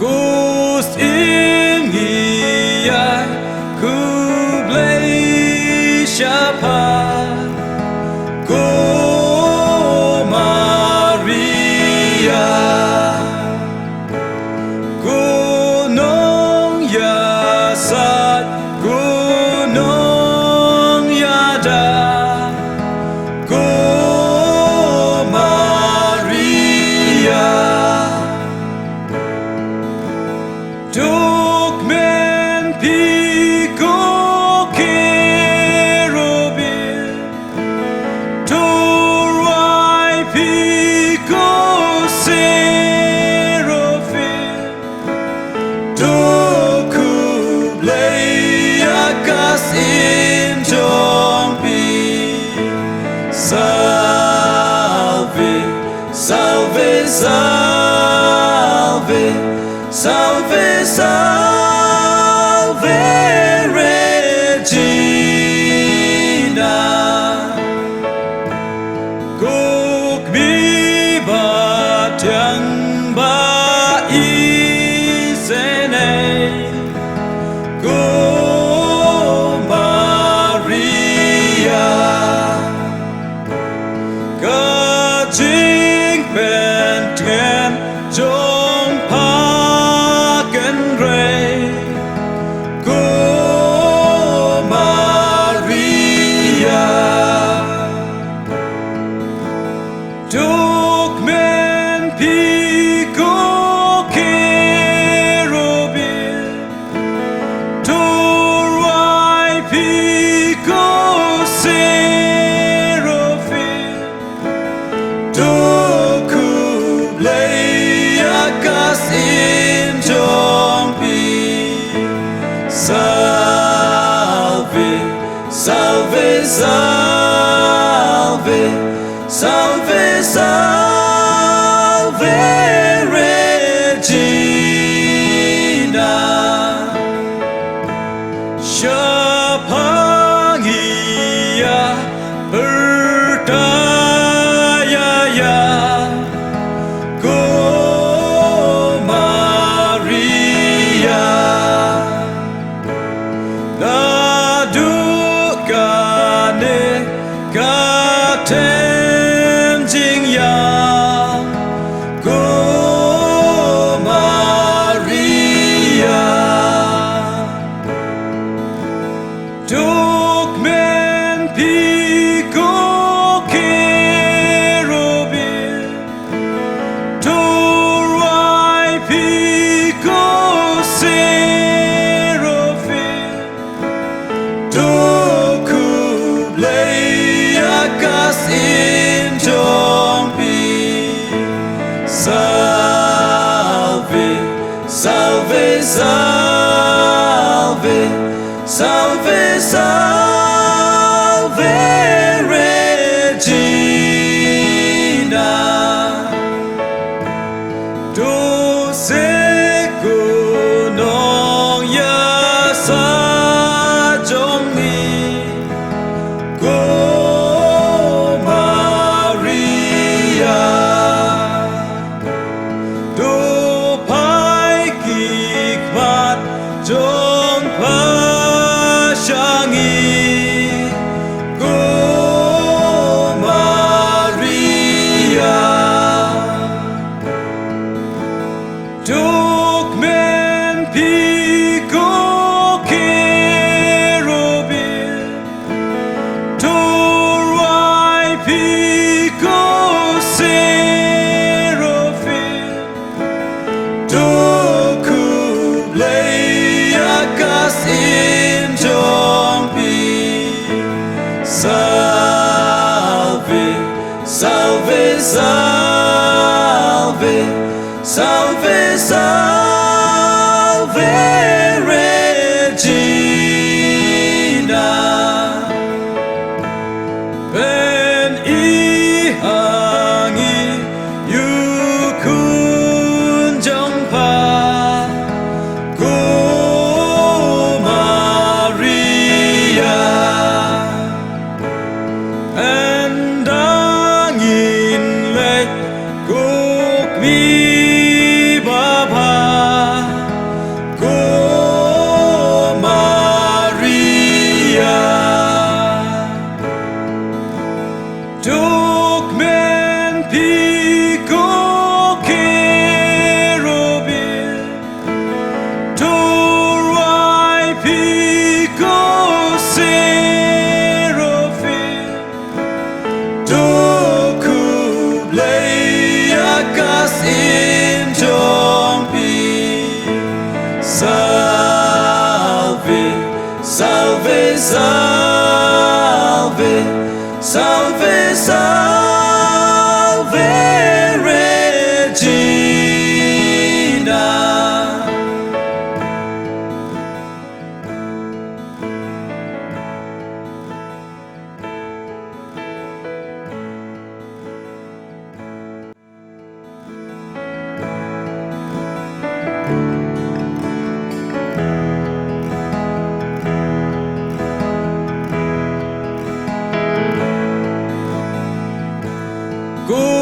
Ghost in the eye, Kublai Shapa, Go Maria, Go Nong Yasat, Go Nong Yada, Go Maria. Dogmen Pico Kerubin, Torai Pico Seraphim, Dokublai Akas in Jong, Salve, Salve, Salve. Salve, salve, Regina. Gok mi batyang ba isene. Go Maria. Ga Jingpule Jong Go Maria. Dogmen Pico Kerubin, Torai Pico Seraphim, Dokublai Akas in Jong, Salve, salve, salve, salve, salve, Regina. Shapangia Berdaya, Go Maria. Nadukane Katen Jingyang, Go Maria. Dogmen Pico Kerubin, Torai Pico Seraphim, Dokublai Akas in Jong, Salve, salve, salve, salve, salve, Regina. Do se Nong Yasa Jong ni, Go Maria. Do Pai Kikmat Jong Pashangi, Go Maria. Dogmen Pico Kerubin, Torai Pico Seraphim, Dokublai Akas in Jong, Salve, salve, salve, salve, salve, Regina. Ben ihangi Salve, salve, Regina. Ku